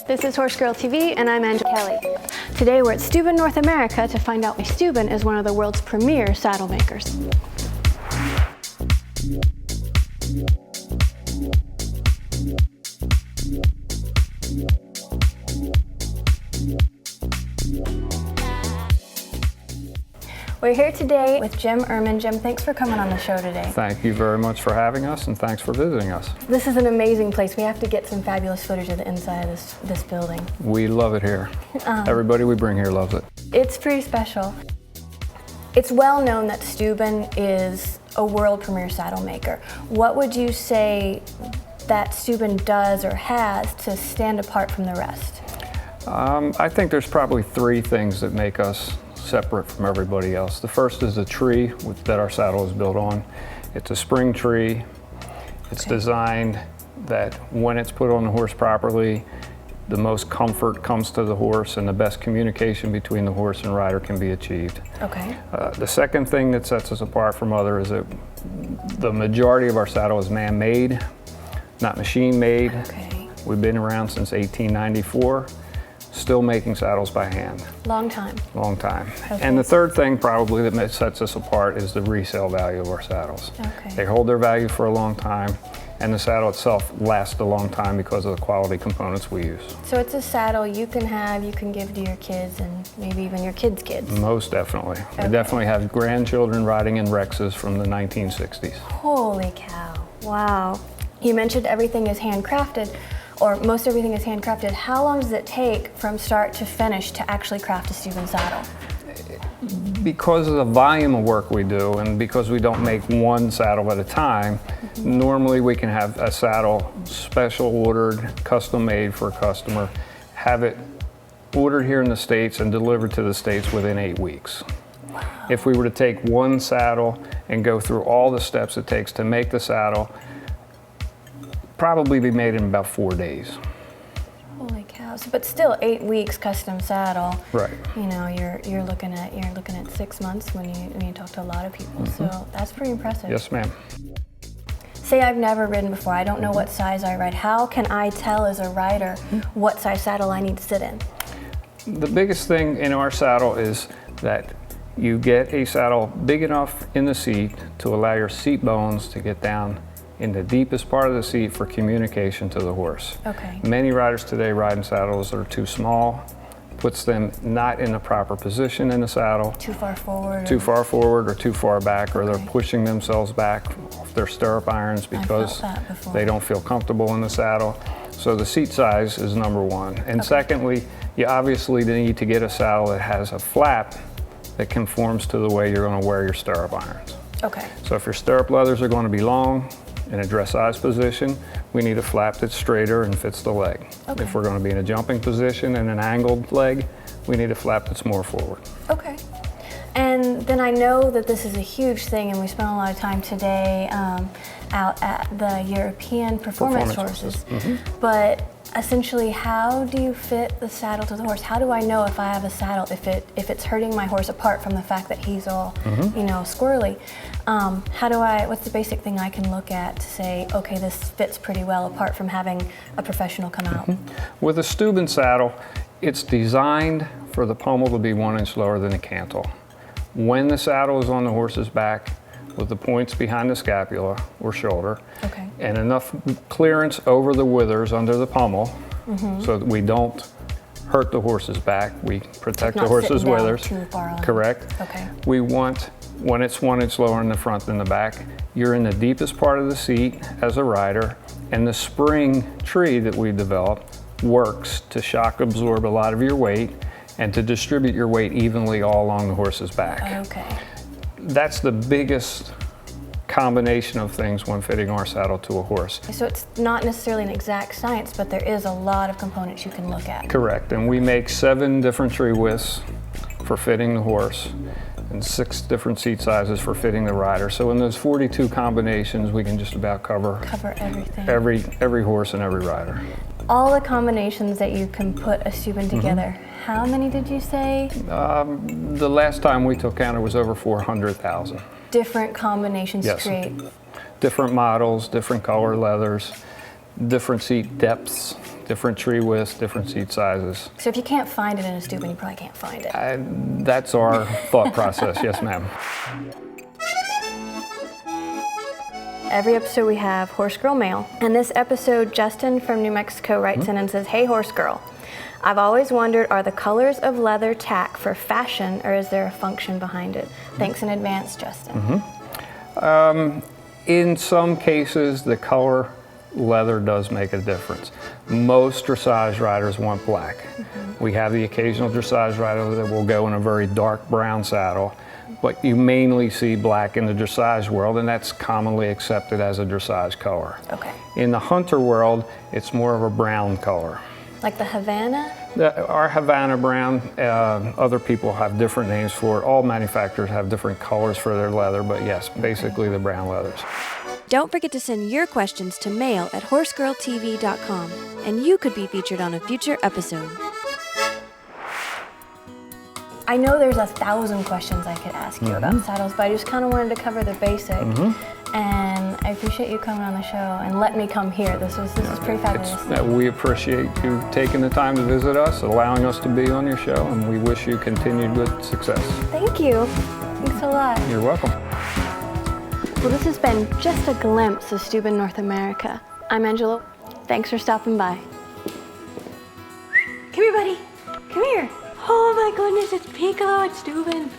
This is Horse Girl TV, and I'm Angelea. Today we're at Stübben North America to find out why Stübben is one of the world's premier saddle makers. We're here today with Jim Erhmann. Jim, thanks for coming on the show today. Thank you very much for having us, and thanks for visiting us. This is an amazing place. We have to get some fabulous footage of the inside of this building. We love it here. Everybody we bring here loves it. It's pretty special. It's well known that Stübben is a world premier saddle maker. What would you say that Stübben does or has to stand apart from the rest? I think there's probably three things that make us separate from everybody else. The first is the tree that our saddle is built on. It's a spring tree. It's designed that when it's put on the horse properly, the most comfort comes to the horse and the best communication between the horse and rider can be achieved. Okay. The second thing that sets us apart from others is that the majority of our saddle is man-made, not machine-made. Okay. We've been around since 1894. Still making saddles by hand. Long time. Long time. Okay. And the third thing probably that sets us apart is the resale value of our saddles. Okay. They hold their value for a long time, and the saddle itself lasts a long time because of the quality components we use. So it's a saddle you can have, you can give to your kids, and maybe even your kids' kids. Most definitely. Okay. We definitely have grandchildren riding in Rexes from the 1960s. Holy cow. Wow. You mentioned everything is handcrafted, or most everything is handcrafted. How long does it take from start to finish to actually craft a Stübben saddle? Because of the volume of work we do, and because we don't make one saddle at a time, normally we can have a saddle special ordered, custom made for a customer, have it ordered here in the States and delivered to the States within 8 weeks. Wow. If we were to take one saddle and go through all the steps it takes to make the saddle, probably be made in about 4 days. Holy cows! But still, 8 weeks custom saddle. Right. You know, you're looking at 6 months when you talk to a lot of people. So that's pretty impressive. Yes, ma'am. Say I've never ridden before. I don't know what size I ride. How can I tell as a rider what size saddle I need to sit in? The biggest thing in our saddle is that you get a saddle big enough in the seat to allow your seat bones to get down in the deepest part of the seat for communication to the horse. Okay. Many riders today ride in saddles that are too small, puts them not in the proper position in the saddle. Too far forward? Too far forward or too far back, or they're pushing themselves back off their stirrup irons because they don't feel comfortable in the saddle. So the seat size is number one. And secondly, you obviously need to get a saddle that has a flap that conforms to the way you're going to wear your stirrup irons. Okay. So if your stirrup leathers are going to be long, in a dressage position, we need a flap that's straighter and fits the leg. Okay. If we're going to be in a jumping position and an angled leg, we need a flap that's more forward. Okay. And then I know that this is a huge thing, and we spent a lot of time today out at the European performance horses. But essentially, how do you fit the saddle to the horse? How do I know if I have a saddle, if it's hurting my horse, apart from the fact that he's all, you know, squirrely? What's the basic thing I can look at to say, okay, this fits pretty well, apart from having a professional come out? With a Stübben saddle, it's designed for the pommel to be 1 inch lower than the cantle. When the saddle is on the horse's back, with the points behind the scapula or shoulder, and enough clearance over the withers under the pommel, so that we don't hurt the horse's back. We protect the horse's withers. Too far on. Correct. Okay. We want, when it's 1 inch lower in the front than the back, you're in the deepest part of the seat as a rider, and the spring tree that we developed works to shock absorb a lot of your weight and to distribute your weight evenly all along the horse's back. Okay. That's the biggest combination of things when fitting our saddle to a horse. So it's not necessarily an exact science, but there is a lot of components you can look at. Correct, and we make 7 different tree widths for fitting the horse and 6 different seat sizes for fitting the rider. So in those 42 combinations, we can just about cover everything. Every horse and every rider. All the combinations that you can put a Stübben together, how many did you say? The last time we took count, it was over 400,000. Different combinations to create? Different models, different color leathers, different seat depths different tree widths, different seat sizes. So if you can't find it in a Stübben, you probably can't find it. That's our thought process, yes ma'am. Every episode we have Horse Girl Mail. And this episode, Justin from New Mexico writes in and says, "Hey Horse Girl, I've always wondered, are the colors of leather tack for fashion or is there a function behind it? Thanks in advance, Justin." In some cases, the color leather does make a difference. Most dressage riders want black. We have the occasional dressage rider that will go in a very dark brown saddle, but you mainly see black in the dressage world, and that's commonly accepted as a dressage color. Okay. In the hunter world, it's more of a brown color. Like the Havana? Our Havana brown, other people have different names for it. All manufacturers have different colors for their leather, but yes, basically the brown leathers. Don't forget to send your questions to mail@horsegirltv.com, and you could be featured on a future episode. I know there's 1,000 questions I could ask you about saddles, but I just kind of wanted to cover the basic. And I appreciate you coming on the show and letting me come here. This is pretty fabulous. We appreciate you taking the time to visit us, allowing us to be on your show, and we wish you continued good success. Thank you. Thanks a lot. You're welcome. Well, this has been just a glimpse of Stübben North America. I'm Angelea. Thanks for stopping by. Come here, buddy. Come here. Oh my goodness, it's Piccolo at Stübben.